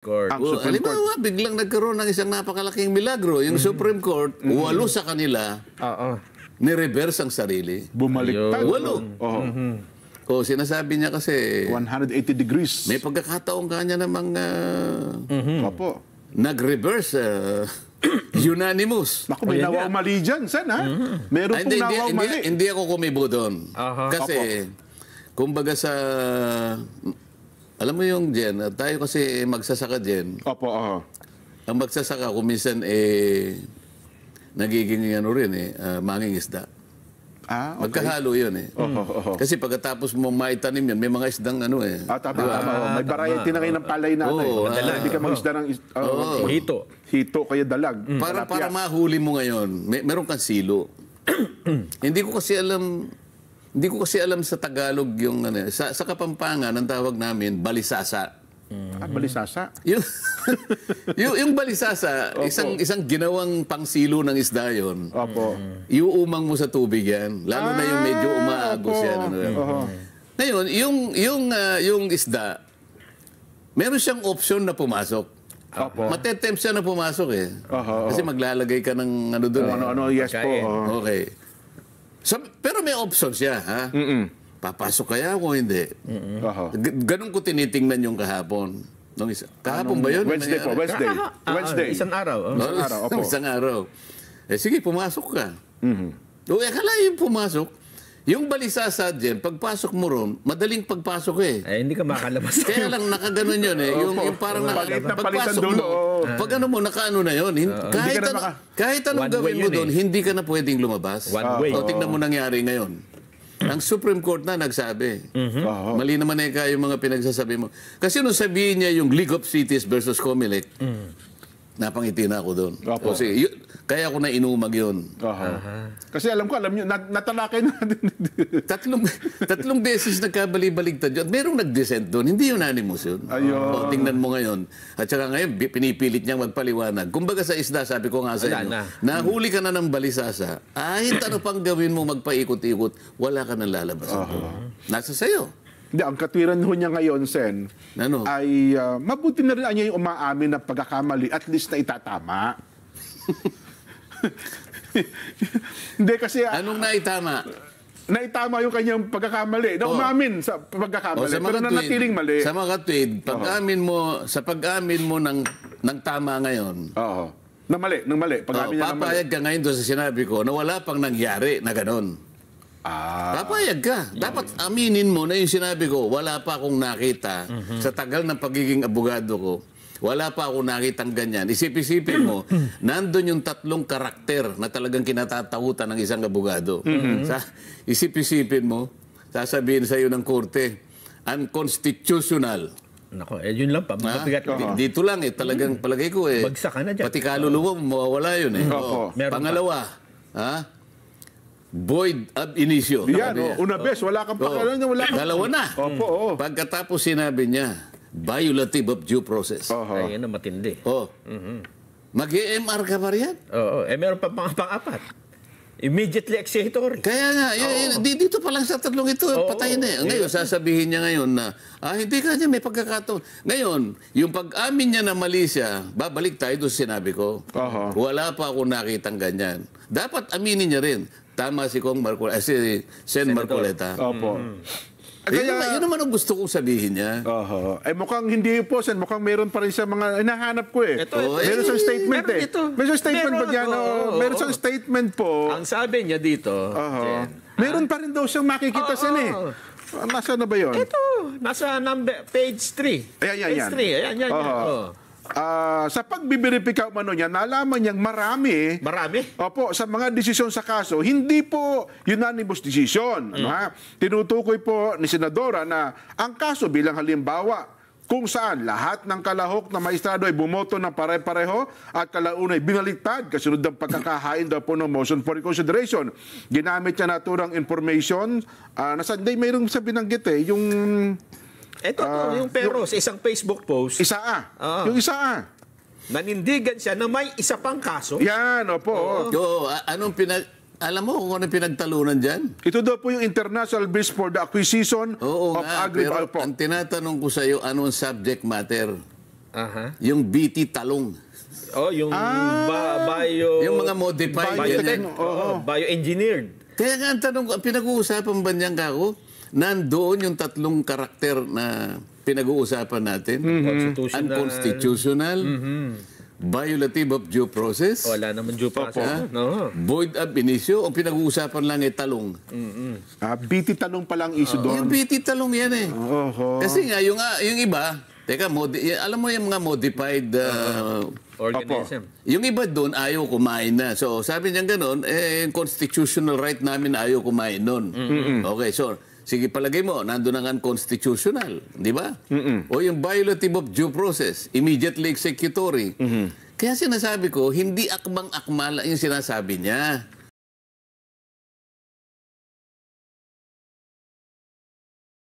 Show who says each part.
Speaker 1: Court.
Speaker 2: Ang Supreme Court.
Speaker 3: Halimbawa, biglang nagkaroon ng isang napakalaking milagro. Yung Supreme Court, 8 sa kanila, ni-reverse ang sarili.
Speaker 2: Bumaliktad.
Speaker 3: 8. O, sinasabi niya kasi,
Speaker 2: 180 degrees.
Speaker 3: may pagkakataong kanya namang
Speaker 2: Opo.
Speaker 3: nag-reverse, unanimous.
Speaker 2: Naku, may nawaw mali dyan, Sen, ha? Meron pong nawaw mali.
Speaker 3: Hindi ako kumibo doon. Kasi, kumbaga sa... Alam mo yung Jen, tayo kasi magsasaka Jen.
Speaker 2: Opo,
Speaker 3: Ang magsasaka kuminsan nagiging ano rin mangingisda.
Speaker 2: okay.
Speaker 3: Magkahalo yun Kasi pagkatapos mo maitanim yan, may mga isdang ano
Speaker 2: Tama. May variety na kayo ng palay na Hindi ka mag-isda ng
Speaker 1: Hito.
Speaker 2: hito kaya dalag.
Speaker 3: para mahuli mo ngayon, meron kang silo. Hindi ko kasi alam sa Tagalog yung sa Kapampangan ang tawag namin balisasa.
Speaker 2: Balisasa.
Speaker 3: yung balisasa, isang ginawang pangsilo ng isda yon.
Speaker 2: Opo.
Speaker 3: Iuumang mo sa tubig yan, lalo na yung medyo umaagos yan. Ngayon, yung isda, meron siyang option na pumasok. Matetempt siya na pumasok Kasi maglalagay ka ng ano doon.
Speaker 2: Yes po.
Speaker 3: Okay. Pero may option siya, ha? Papasok kaya o hindi? Ganun ko tinitingnan yung kahapon. Kahapon ba yun?
Speaker 2: Wednesday po, Wednesday.
Speaker 1: Isang araw.
Speaker 3: Isang araw. Sige, pumasok ka. Akala yung pumasok, yung balisasa dyan, pagpasok mo ron, madaling pagpasok
Speaker 1: hindi ka makalabas.
Speaker 3: Kaya lang nakaganon yun yung parang pagpasok mo, pag ano mo, nakaano na yun. Kahit anong gawin mo doon, hindi ka na pwedeng lumabas.
Speaker 1: One way.
Speaker 3: O tingnan mo nangyari ngayon. Ang Supreme Court na nagsabi. Mali naman yung mga pinagsasabi mo. Kasi nung sabihin niya yung League of Cities versus Comelec, napangiti na ako doon. Kasi kaya ako na inumag yun.
Speaker 2: Kasi alam nyo, natalakay natin.
Speaker 3: tatlong beses nagkabali-baligtad yun. At merong nag-dissent doon. Hindi unanimous yun. O, tingnan mo ngayon. At saka ngayon, pinipilit niyang magpaliwanag. Kumbaga sa isda, sabi ko nga sa inyo, nahuli ka na ng balisasa, kahit ano pang gawin mo magpaikot-ikot, wala ka nang lalabas. Nasa sayo.
Speaker 2: Hindi, ang katwiran ho niya ngayon, Sen, ay mabuti na rin niya yung umaamin na pagkakamali, at least na itatama. Hindi kasi...
Speaker 3: Anong naitama?
Speaker 2: Naitama yung kanyang pagkakamali. Na umamin sa pagkakamali. Pero nanatiling mali.
Speaker 3: Sa mga tweet, sa pag-amin mo ng tama ngayon.
Speaker 2: Nang mali. Pag-amin niya ng mali.
Speaker 3: Papayag ka ngayon doon sa sinabi ko na wala pang nangyari na ganon. Papayag ka. Dapat aminin mo na yung sinabi ko, wala pa akong nakita sa tagal ng pagiging abogado ko. Wala pa ako nakitang ganyan. Isip-isipin mo, nandun yung 3 karakter na talagang kinatatakutan ng isang abogado. Isip-isipin mo, sasabihin sa iyo ng korte, unconstitutional.
Speaker 1: Nako, yun lang pa.
Speaker 3: Dito lang talagang palagay ko
Speaker 1: bagsak ka na dyan.
Speaker 3: Pati kaluluwa mo, mawawala yun Pangalawa, void ab initio.
Speaker 2: Yan, una bes, wala kang pakialam.
Speaker 3: Dalawa na. Pagkatapos sinabi niya, violative of due process.
Speaker 1: Ay, yun na matindi.
Speaker 3: Mag-EMR ka pa riyan?
Speaker 1: Meron pa pang-apat. Immediately executory.
Speaker 3: Kaya nga, dito pa lang sa 3 ito, patay na. Ngayon, sasabihin niya ngayon na, hindi ka niya, may pagkakataon. Ngayon, yung pag-amin niya na mali siya, babalik tayo doon sinabi ko. Wala pa ako nakitang ganyan. Dapat aminin niya rin. Tama si Sen Marcoleta. Yun naman ang gusto kong sabihin niya.
Speaker 2: Mukhang hindi po, Sen. Mukhang meron pa rin sa mga hinahanap ko meron sa statement Meron sa statement ba dyan? Meron sa statement po.
Speaker 1: Ang sabi niya dito,
Speaker 2: meron pa rin daw siyang makikita, Sen Nasa na ba yun?
Speaker 1: Ito, nasa page 3.
Speaker 2: Ayan.
Speaker 1: Ayan.
Speaker 2: Sa pagbibiripika niya, nalaman niyang marami. Opo, sa mga desisyon sa kaso, hindi po unanimous decision. Tinutukoy po ni Senadora na ang kaso bilang halimbawa, kung saan lahat ng kalahok na maestrado ay bumoto ng pare-pareho at kalaunay binaliktad kasunod ng pagkakahain daw po ng motion for reconsideration. Ginamit niya naturang information na sanday mayroong sa binanggit yung...
Speaker 1: Ito, yung pero sa isang Facebook post.
Speaker 2: Yung isa.
Speaker 1: Nanindigan siya na may isa pang kaso.
Speaker 2: Yan, opo.
Speaker 3: Alam mo kung anong pinagtalunan dyan?
Speaker 2: Ito daw po yung international bills for the acquisition of
Speaker 3: pero
Speaker 2: agriculture.
Speaker 3: ang tinatanong ko sa iyo, anong subject matter? Yung BT Talong.
Speaker 1: Oh, yung bio...
Speaker 3: Yung mga modified.
Speaker 1: Bioengineered.
Speaker 3: Kaya nga ang tanong ko, pinag-uusapan ba niyan kako? Nandoon yung 3 karakter na pinag-uusapan natin. Unconstitutional. Violative of due process.
Speaker 1: Wala naman due process. No.
Speaker 3: Void ab initio. O pinag-uusapan lang talong.
Speaker 2: BT Talong palang issue doon.
Speaker 3: Yung BT Talong yan eh. Kasi nga, yung iba, teka, alam mo yung mga modified
Speaker 1: organism.
Speaker 3: Yung iba doon, ayaw kumain na. So, sabi niya gano'n, constitutional right namin ayaw kumain nun. Okay, so, sige, palagay mo, nandun ang unconstitutional, di ba? O yung violative of due process, immediately executory. Kaya sinasabi ko, hindi akmang-akmala yung sinasabi niya.